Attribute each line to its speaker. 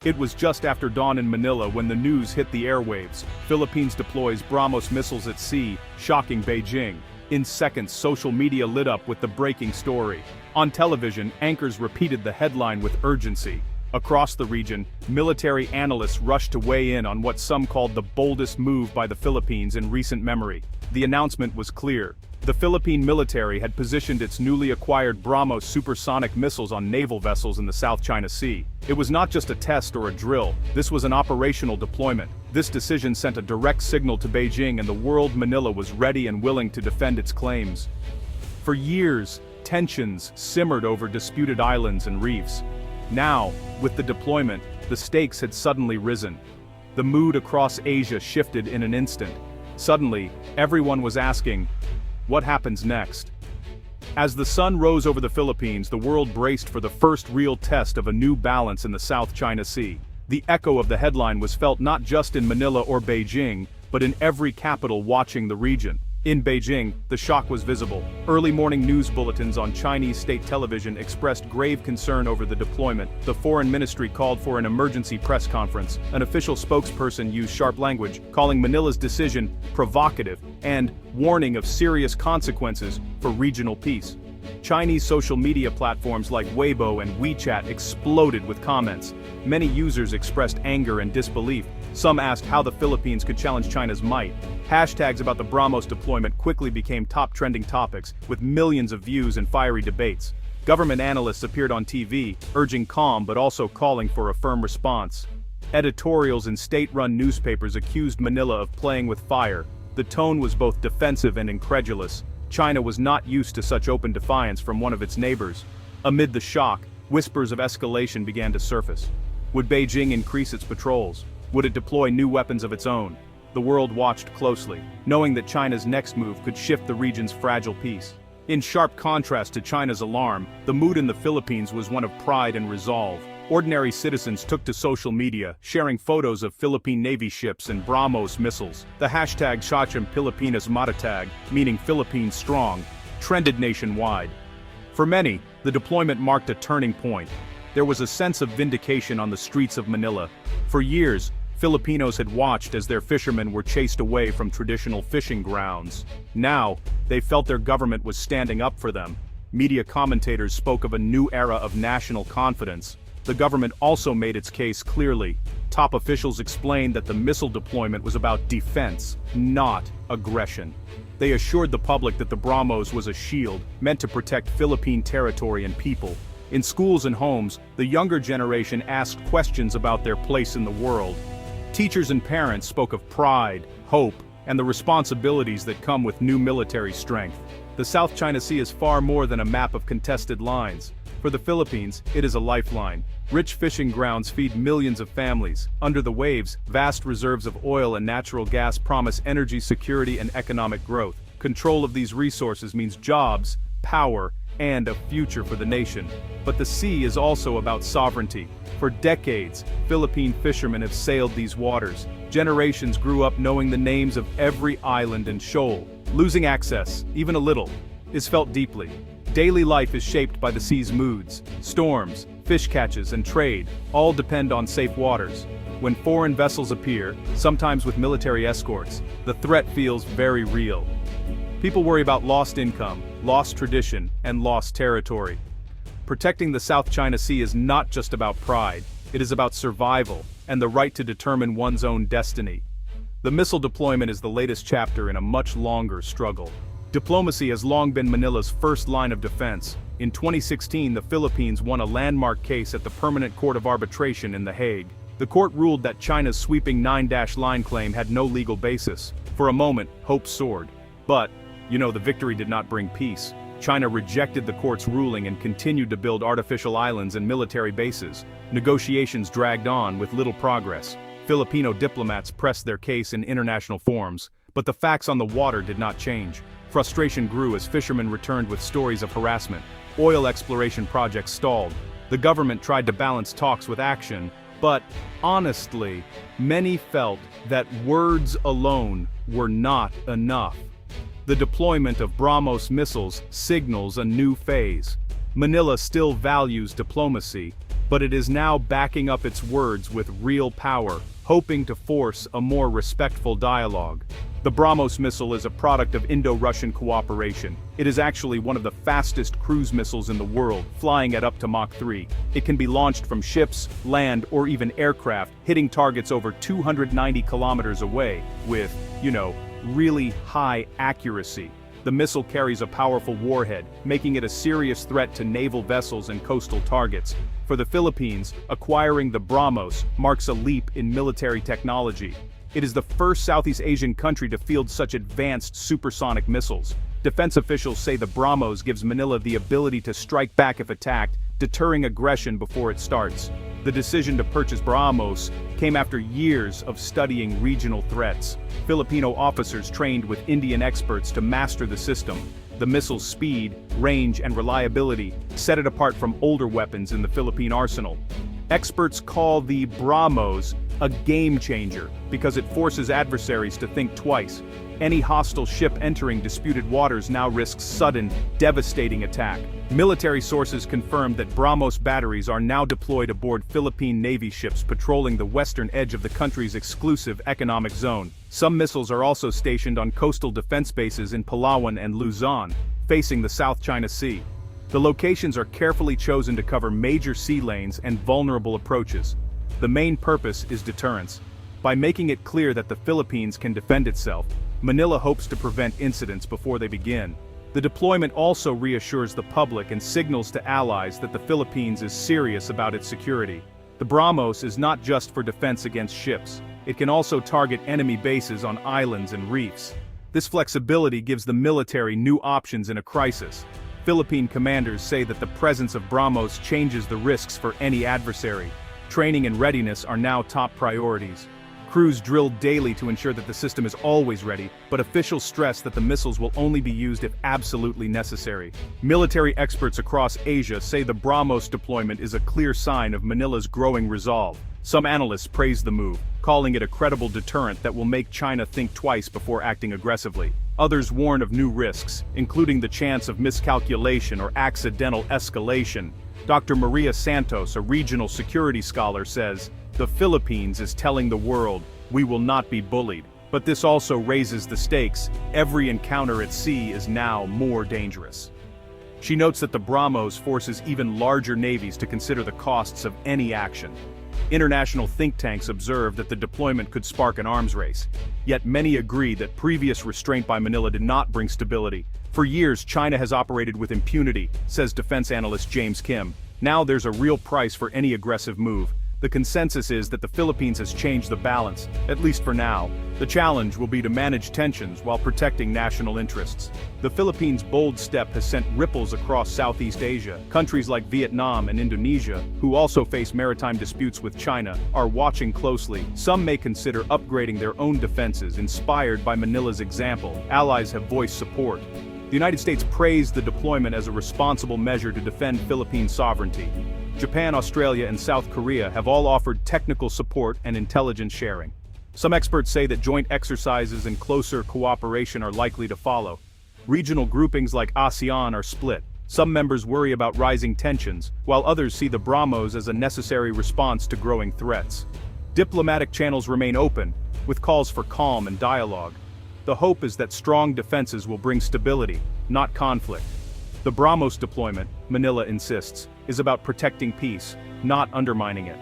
Speaker 1: It was just after dawn in Manila when the news hit the airwaves. Philippines deploys BrahMos missiles at sea, shocking Beijing. In seconds, social media lit up with the breaking story. On television, anchors repeated the headline with urgency. Across the region, military analysts rushed to weigh in on what some called the boldest move by the Philippines in recent memory. The announcement was clear. The Philippine military had positioned its newly acquired BrahMos supersonic missiles on naval vessels in the South China Sea. It was not just a test or a drill, this was an operational deployment. This decision sent a direct signal to Beijing, and the world Manila was ready and willing to defend its claims. For years, tensions simmered over disputed islands and reefs. Now, with the deployment, the stakes had suddenly risen. The mood across Asia shifted in an instant. Suddenly, everyone was asking, what happens next? As the sun rose over the Philippines, the world braced for the first real test of a new balance in the South China Sea. The echo of the headline was felt not just in Manila or Beijing, but in every capital watching the region. In Beijing, the shock was visible. Early morning news bulletins on Chinese state television expressed grave concern over the deployment. The foreign ministry called for an emergency press conference. An official spokesperson used sharp language, calling Manila's decision provocative and warning of serious consequences for regional peace. Chinese social media platforms like Weibo and WeChat exploded with comments. Many users expressed anger and disbelief. Some asked how the Philippines could challenge China's might. Hashtags about the BrahMos deployment quickly became top trending topics, with millions of views and fiery debates. Government analysts appeared on TV, urging calm but also calling for a firm response. Editorials in state-run newspapers accused Manila of playing with fire. The tone was both defensive and incredulous. China was not used to such open defiance from one of its neighbors. Amid the shock, whispers of escalation began to surface. Would Beijing increase its patrols? Would it deploy new weapons of its own? The world watched closely, knowing that China's next move could shift the region's fragile peace. In sharp contrast to China's alarm, the mood in the Philippines was one of pride and resolve. Ordinary citizens took to social media, sharing photos of Philippine Navy ships and BrahMos missiles. The hashtag Sachem Pilipinas Matatag, meaning Philippines strong, trended nationwide. For many, the deployment marked a turning point. There was a sense of vindication on the streets of Manila. For years, Filipinos had watched as their fishermen were chased away from traditional fishing grounds. Now, they felt their government was standing up for them. Media commentators spoke of a new era of national confidence. The government also made its case clearly. Top officials explained that the missile deployment was about defense, not aggression. They assured the public that the BrahMos was a shield, meant to protect Philippine territory and people. In schools and homes, the younger generation asked questions about their place in the world. Teachers and parents spoke of pride, hope, and the responsibilities that come with new military strength. The South China Sea is far more than a map of contested lines. For the Philippines, it is a lifeline. Rich fishing grounds feed millions of families. Under the waves, vast reserves of oil and natural gas promise energy security and economic growth. Control of these resources means jobs, power, and a future for the nation. But the sea is also about sovereignty. For decades, Philippine fishermen have sailed these waters. Generations grew up knowing the names of every island and shoal. Losing access, even a little, is felt deeply. Daily life is shaped by the sea's moods. Storms, fish catches, and trade all depend on safe waters. When foreign vessels appear, sometimes with military escorts, the threat feels very real. People worry about lost income, lost tradition, and lost territory. Protecting the South China Sea is not just about pride, it is about survival and the right to determine one's own destiny. The missile deployment is the latest chapter in a much longer struggle. Diplomacy has long been Manila's first line of defense. In 2016, the Philippines won a landmark case at the Permanent Court of Arbitration in The Hague. The court ruled that China's sweeping 9-line claim had no legal basis. For a moment, hope soared. But, the victory did not bring peace. China rejected the court's ruling and continued to build artificial islands and military bases. Negotiations dragged on with little progress. Filipino diplomats pressed their case in international forums, but the facts on the water did not change. Frustration grew as fishermen returned with stories of harassment. Oil exploration projects stalled. The government tried to balance talks with action, but, honestly, many felt that words alone were not enough. The deployment of BrahMos missiles signals a new phase. Manila still values diplomacy, but it is now backing up its words with real power, hoping to force a more respectful dialogue. The BrahMos missile is a product of Indo-Russian cooperation. It is actually one of the fastest cruise missiles in the world, flying at up to Mach 3. It can be launched from ships, land, or even aircraft, hitting targets over 290 kilometers away, with, really high accuracy. The missile carries a powerful warhead, making it a serious threat to naval vessels and coastal targets. For the Philippines, acquiring the BrahMos marks a leap in military technology. It is the first Southeast Asian country to field such advanced supersonic missiles. Defense officials say the BrahMos gives Manila the ability to strike back if attacked, deterring aggression before it starts. The decision to purchase BrahMos came after years of studying regional threats. Filipino officers trained with Indian experts to master the system. The missile's speed, range, and reliability set it apart from older weapons in the Philippine arsenal. Experts call the BrahMos a game changer because it forces adversaries to think twice. Any hostile ship entering disputed waters now risks sudden, devastating attack. Military sources confirmed that BrahMos batteries are now deployed aboard Philippine Navy ships patrolling the western edge of the country's exclusive economic zone. Some missiles are also stationed on coastal defense bases in Palawan and Luzon, facing the South China Sea. The locations are carefully chosen to cover major sea lanes and vulnerable approaches. The main purpose is deterrence. By making it clear that the Philippines can defend itself, Manila hopes to prevent incidents before they begin. The deployment also reassures the public and signals to allies that the Philippines is serious about its security. The BrahMos is not just for defense against ships. It can also target enemy bases on islands and reefs. This flexibility gives the military new options in a crisis. Philippine commanders say that the presence of BrahMos changes the risks for any adversary. Training and readiness are now top priorities. Crews drill daily to ensure that the system is always ready, but officials stress that the missiles will only be used if absolutely necessary. Military experts across Asia say the BrahMos deployment is a clear sign of Manila's growing resolve. Some analysts praise the move, calling it a credible deterrent that will make China think twice before acting aggressively. Others warn of new risks, including the chance of miscalculation or accidental escalation. Dr. Maria Santos, a regional security scholar, says, "The Philippines is telling the world, we will not be bullied." But this also raises the stakes. Every encounter at sea is now more dangerous. She notes that the BrahMos forces even larger navies to consider the costs of any action. International think tanks observe that the deployment could spark an arms race. Yet many agree that previous restraint by Manila did not bring stability. For years, China has operated with impunity, says defense analyst James Kim. Now there's a real price for any aggressive move. The consensus is that the Philippines has changed the balance, at least for now. The challenge will be to manage tensions while protecting national interests. The Philippines' bold step has sent ripples across Southeast Asia. Countries like Vietnam and Indonesia, who also face maritime disputes with China, are watching closely. Some may consider upgrading their own defenses inspired by Manila's example. Allies have voiced support. The United States praised the deployment as a responsible measure to defend Philippine sovereignty. Japan, Australia, and South Korea have all offered technical support and intelligence sharing. Some experts say that joint exercises and closer cooperation are likely to follow. Regional groupings like ASEAN are split. Some members worry about rising tensions, while others see the BrahMos as a necessary response to growing threats. Diplomatic channels remain open, with calls for calm and dialogue. The hope is that strong defenses will bring stability, not conflict. The BrahMos deployment, Manila insists, is about protecting peace, not undermining it.